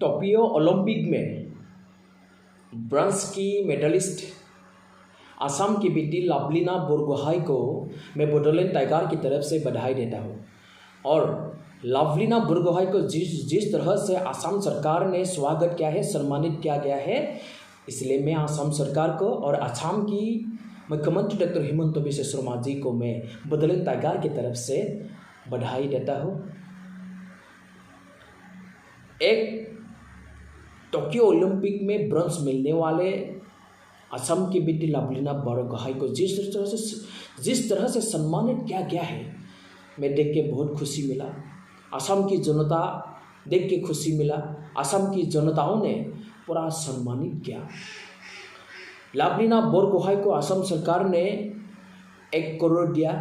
Tokyo Olympic में bronze की medallist Assam की बेटी लवलीना बोरगोहाई को मैं बोडोलैंड टाइगर की तरफ से बधाई देता हूँ। और लवलीना बोरगोहाई को जिस तरह से असम सरकार ने स्वागत किया है, सम्मानित किया गया है, इसलिए मैं असम सरकार को और असम की मुख्यमंत्री डॉक्टर हिमंत बिस्वा शर्मा जी को मैं बोडोलैंड टाइगर की तरफ से बधाई देता हूँ। एक टोक्यो ओलंपिक में ब्रॉन्ज मिलने वाले असम की बेटी लवलीना बोरगोहाई को जिस तरह से सम्मानित किया गया है, मैं देख के बहुत खुशी मिला। असम की जनता देख के खुशी मिला। असम की जनताओं ने पूरा सम्मानित किया। लवलीना बोरगोहाई को असम सरकार ने 1 करोड़ दिया।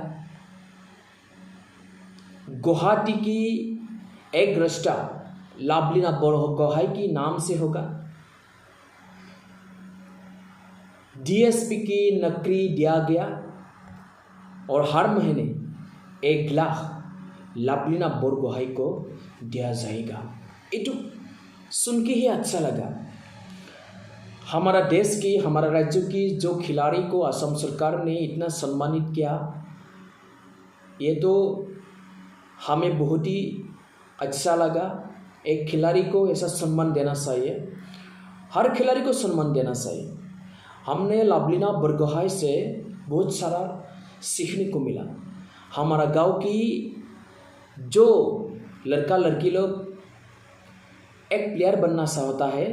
गुवाहाटी की एक रास्ता लवलीना बोरगोहाई की नाम से होगा। डीएसपी की नौकरी दिया गया और हर महीने 1 लाख लवलीना बोरगोहाई को दिया जाएगा। ये तो सुन के ही अच्छा लगा। हमारा देश की, हमारा राज्य की जो खिलाड़ी को असम सरकार ने इतना सम्मानित किया, ये तो हमें बहुत ही अच्छा लगा। एक खिलाड़ी को ऐसा सम्मान देना चाहिए, हर खिलाड़ी को सम्मान देना चाहिए। हमने लवलीना बोरगोहाई से बहुत सारा सीखने को मिला। हमारा गांव की जो लड़का लड़की लोग एक प्लेयर बनना चाहता है,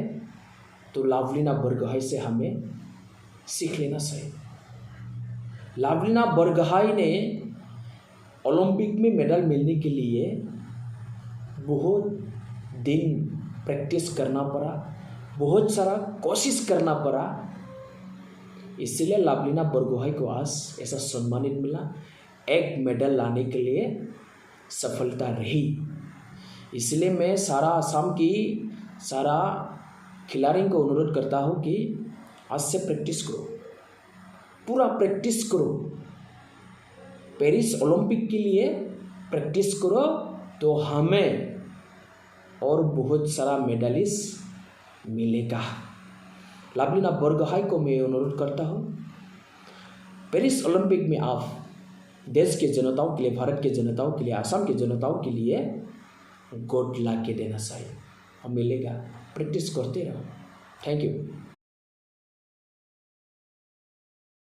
तो लवलीना बोरगोहाई से हमें सीख लेना चाहिए। लवलीना बोरगोहाई ने ओलंपिक में मेडल मिलने के लिए बहुत दिन प्रैक्टिस करना पड़ा, बहुत सारा कोशिश करना पड़ा, इसलिए लवलीना बोरगोहाई को आज ऐसा सम्मानित मिला। एक मेडल लाने के लिए सफलता रही। इसलिए मैं सारा असम की सारा खिलाड़ियों को अनुरोध करता हूँ कि आज से प्रैक्टिस करो, पूरा प्रैक्टिस करो। पेरिस ओलंपिक के लिए प्रैक्टिस करो तो हमें और बहुत सारा मेडलिस्ट मिलेगा। लवलीना बोरगोहाई को मैं अनुरोध करता हूँ, पेरिस ओलंपिक में आप देश के जनताओं के लिए, भारत के जनताओं के लिए, असम के जनताओं के लिए गोल्ड ला के देना चाहिए और मिलेगा। प्रैक्टिस करते रहो। Thank you.